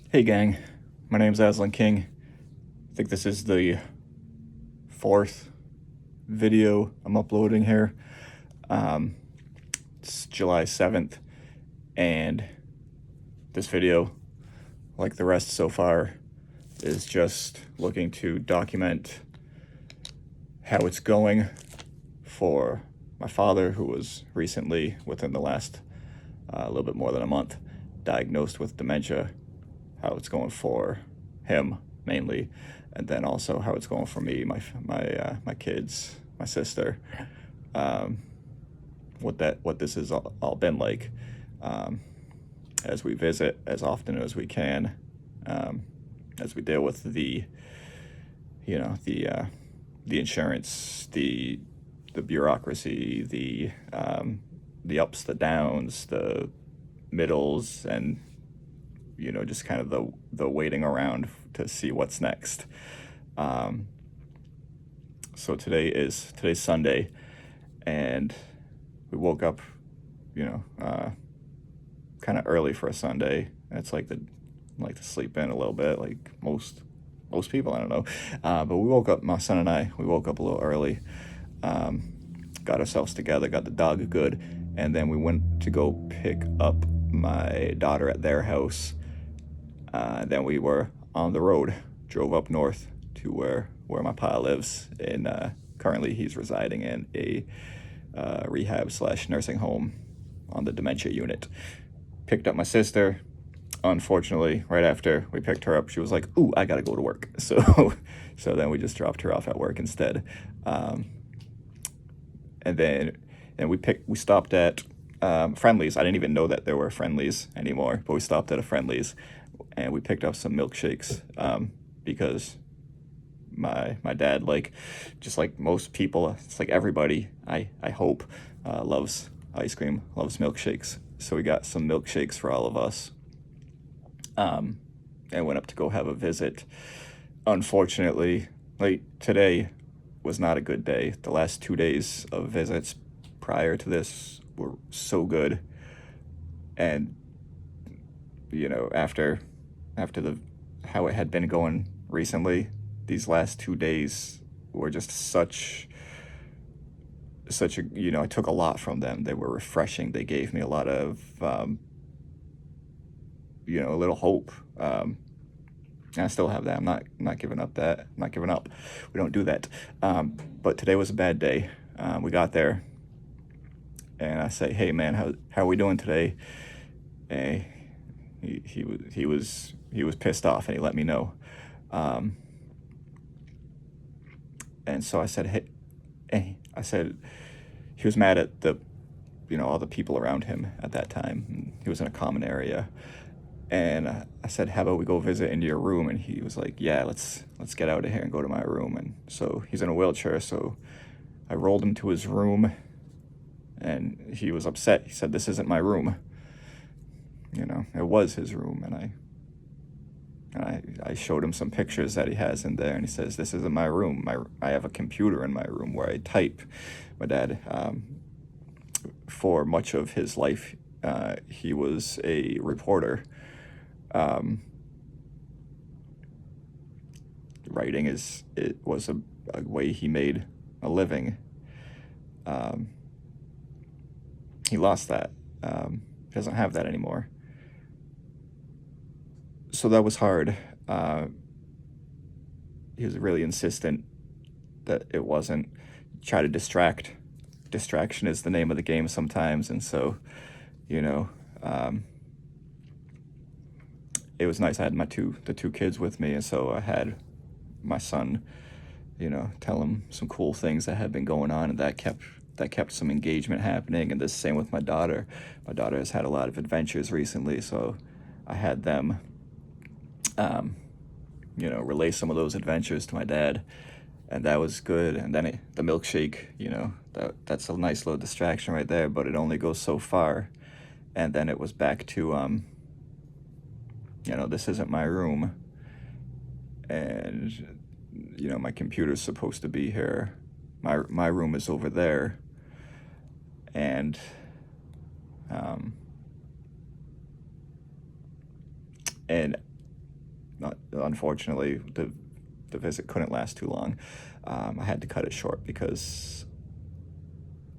Hey gang, my name's Aslan King. I think this is the fourth video I'm uploading here. It's July 7th, and this video, like the rest so far, is just looking to document how it's going for my father, who was recently, within the last a little bit more than a month, diagnosed with dementia, how it's going for him mainly, and then also how it's going for me, my kids, my sister, what this has all been like, as we visit as often as we can, as we deal with the insurance, the bureaucracy, the ups, the downs, the middles, and just kind of the waiting around to see what's next. So today's Sunday, and we woke up, kind of early for a Sunday. It's like to sleep in a little bit, like most people. I don't know, but we woke up. My son and I, we woke up a little early. Got ourselves together, got the dog good, and then we went to go pick up my daughter at their house. Then we were on the road, drove up north to where my pa lives, and currently he's residing in a rehab/nursing home on the dementia unit. Picked up my sister. Unfortunately, right after we picked her up, she was like, "Ooh, I gotta go to work." So then we just dropped her off at work instead. And we stopped at Friendlies. I didn't even know that there were Friendlies anymore, but we stopped at a Friendlies, and we picked up some milkshakes, because my dad, just like most people, it's like everybody, I hope, loves ice cream, loves milkshakes. So we got some milkshakes for all of us, and went up to go have a visit. Unfortunately, today was not a good day. The last 2 days of visits prior to this were so good, and after how it had been going recently, these last 2 days were just such a, I took a lot from them. They were refreshing. They gave me a lot of a little hope. And I still have that. I'm not giving up that. I'm not giving up. We don't do that. But today was a bad day. We got there, and I say, "Hey man, how are we doing today?" And he was pissed off, and he let me know. And so I said, "Hey," I said, he was mad at all the people around him at that time. He was in a common area. And I said, "How about we go visit into your room?" And he was like, "Yeah, let's get out of here and go to my room." And so he's in a wheelchair, so I rolled him to his room, and he was upset. He said, "This isn't my room." It was his room, and I showed him some pictures that he has in there, and he says, "This isn't my room. I have a computer in my room where I type." My dad, for much of his life, he was a reporter. Writing was a way he made a living. He lost that. He doesn't have that anymore. So that was hard. He was really insistent that it wasn't. Try to distract. Distraction is the name of the game sometimes, and so, it was nice. I had the two kids with me, and so I had my son, tell him some cool things that had been going on, and that kept some engagement happening. And the same with my daughter. My daughter has had a lot of adventures recently, so I had them, relay some of those adventures to my dad, and that was good. And then the milkshake, that's a nice little distraction right there, but it only goes so far. And then it was back to, this isn't my room, and my computer's supposed to be here. My room is over there, and and Unfortunately, the visit couldn't last too long. I had to cut it short because,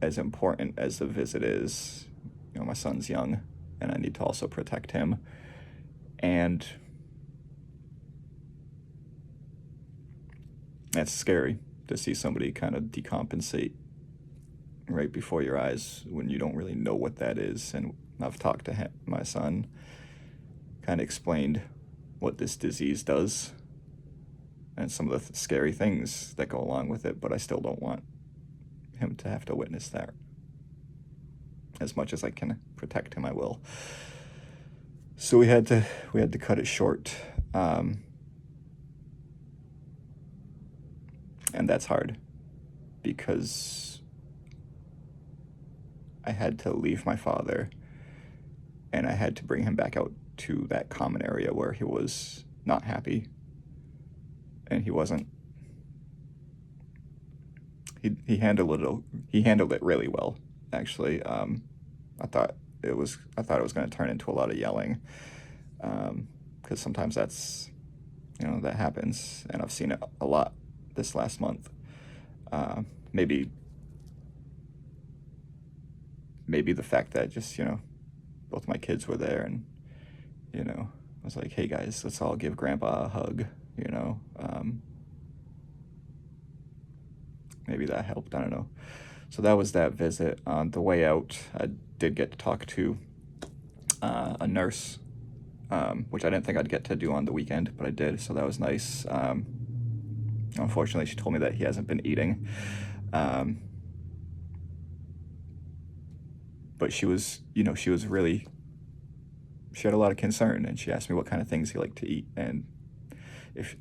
as important as the visit is, my son's young, and I need to also protect him. And that's scary to see somebody kind of decompensate right before your eyes when you don't really know what that is. And I've talked to him, my son, kind of explained what this disease does and some of the scary things that go along with it, but I still don't want him to have to witness that. As much as I can protect him, I will. So we had to cut it short, and that's hard because I had to leave my father, and I had to bring him back out to that common area where he was not happy, and he wasn't. He handled it really well, actually. I thought it was going to turn into a lot of yelling, because sometimes that's, that happens, and I've seen it a lot this last month. Maybe the fact that just, both my kids were there, and, I was like, hey guys, let's all give Grandpa a hug, maybe that helped, I don't know. So that was that visit. On the way out, I did get to talk to a nurse, which I didn't think I'd get to do on the weekend, but I did, so that was nice. Unfortunately, she told me that he hasn't been eating. But she was she had a lot of concern, and she asked me what kind of things he liked to eat, and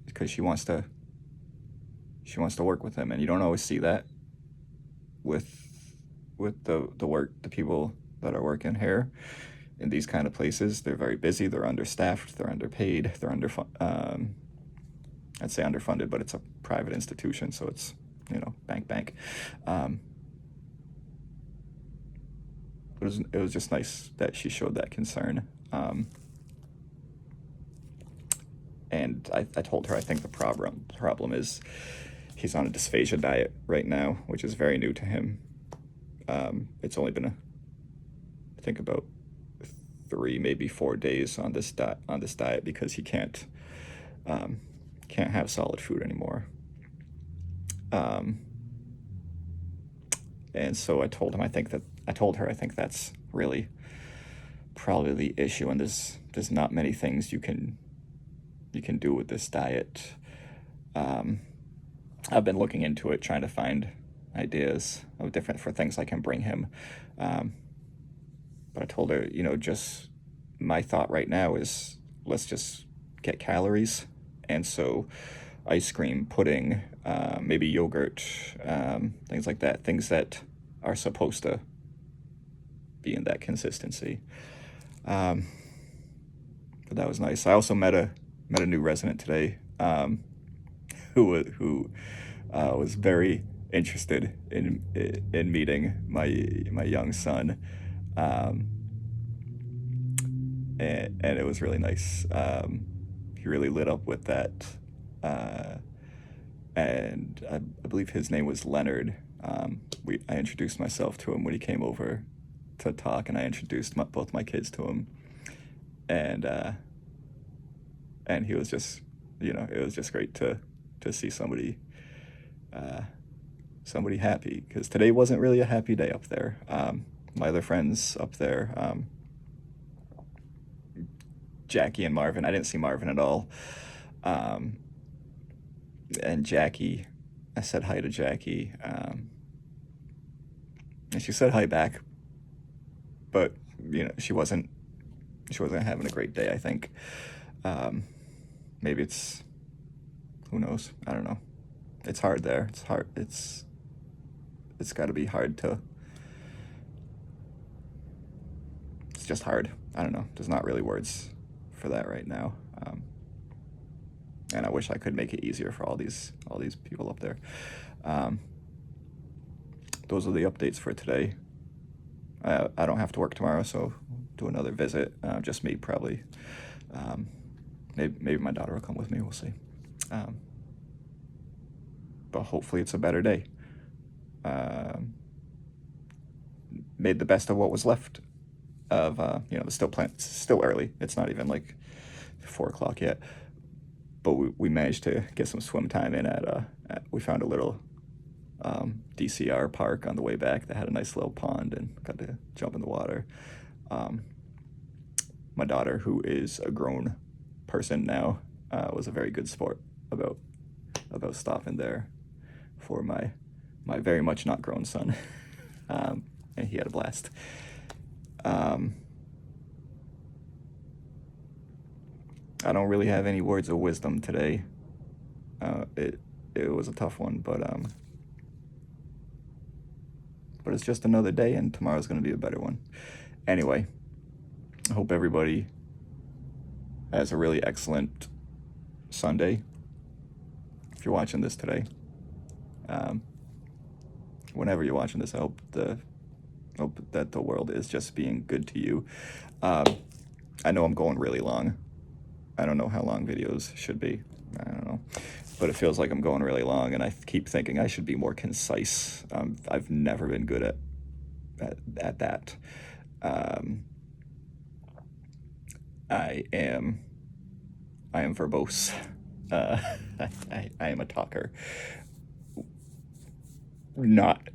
because she wants to work with him, and you don't always see that with the people that are working here in these kind of places. They're very busy, they're understaffed, they're underpaid, they're I'd say underfunded, but it's a private institution, so it's, bank. It was just nice that she showed that concern. And I told her I think the problem is he's on a dysphagia diet right now, which is very new to him. It's only been I think about 3, maybe 4 days on this diet because he can't have solid food anymore. And so I told her I think that's really probably the issue, and there's not many things you can do with this diet. I've been looking into it, trying to find ideas of different for things I can bring him. But I told her, just my thought right now is let's just get calories, and so ice cream, pudding, maybe yogurt, things like that, things that are supposed to be in that consistency. But that was nice. I also met a new resident today, who was very interested in meeting my young son, and it was really nice. He really lit up with that, and I believe his name was Leonard. I introduced myself to him when he came over to talk, and I introduced both my kids to him, and he was just, it was just great to see somebody happy, because today wasn't really a happy day up there. My other friends up there, Jackie and Marvin, I didn't see Marvin at all. And Jackie, I said hi to Jackie, and she said hi back, but she wasn't having a great day, I think. Maybe it's, who knows, I don't know. It's hard there. It's hard. It's got to be hard to, it's just hard. I don't know. There's not really words for that right now. And I wish I could make it easier for all these people up there. Those are the updates for today. I don't have to work tomorrow, so do another visit. Just me, probably. maybe my daughter will come with me. We'll see. But hopefully it's a better day. Made the best of what was left of the still early. It's not even like 4 o'clock yet, but we managed to get some swim time in we found a little DCR park on the way back that had a nice little pond, and got to jump in the water. My daughter, who is a grown person now, was a very good sport about stopping there for my very much not grown son. And he had a blast. I don't really have any words of wisdom today. It was a tough one, but it's just another day, and tomorrow's going to be a better one. Anyway, I hope everybody has a really excellent Sunday. If you're watching this today, whenever you're watching this, I hope that the world is just being good to you. I know I'm going really long. I don't know how long videos should be. I don't know. But it feels like I'm going really long, and I keep thinking I should be more concise. I've never been good at that. I am verbose. I am a talker. Not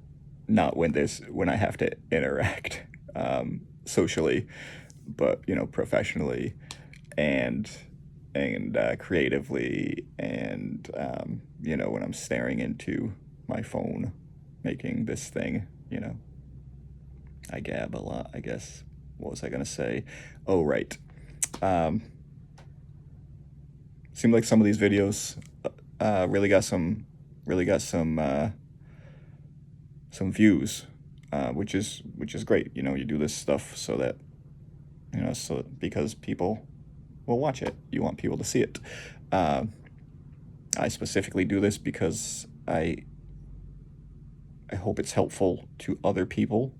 when I have to interact socially, but professionally and creatively, and when I'm staring into my phone making this thing, I gab a lot, I guess. What was I gonna say? Oh, right. Seemed like some of these videos really got some views, which is great. You do this stuff so that because people will watch it. You want people to see it. I specifically do this because I hope it's helpful to other people.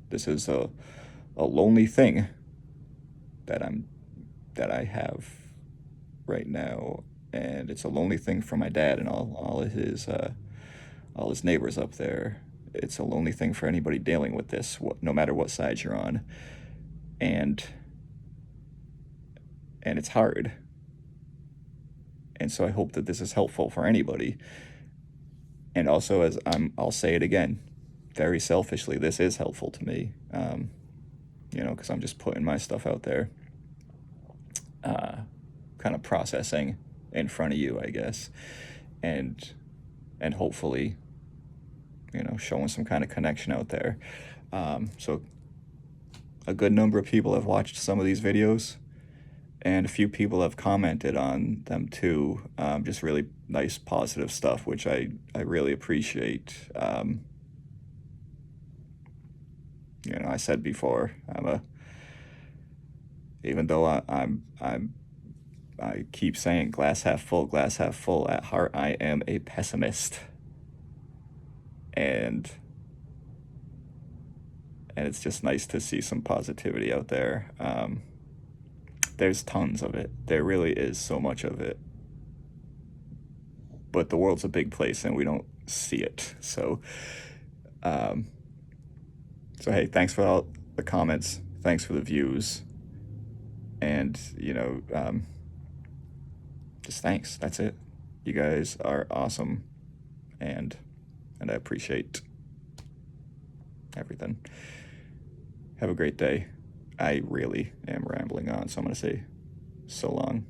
This is a lonely thing that I have right now, and it's a lonely thing for my dad and all his neighbors up there. It's a lonely thing for anybody dealing with this, no matter what side you're on, and it's hard. And so I hope that this is helpful for anybody. And also, I'll say it again, very selfishly, this is helpful to me, because I'm just putting my stuff out there, kind of processing in front of you, I guess, and hopefully, showing some kind of connection out there. So a good number of people have watched some of these videos, and a few people have commented on them too. Just really nice, positive stuff, which I really appreciate. I said before, even though I keep saying glass half full, at heart I am a pessimist. And it's just nice to see some positivity out there. There's tons of it. There really is so much of it. But the world's a big place, and we don't see it. So hey, thanks for all the comments. Thanks for the views. And, just thanks. That's it. You guys are awesome. And I appreciate everything. Have a great day. I really am rambling on, so I'm going to say so long.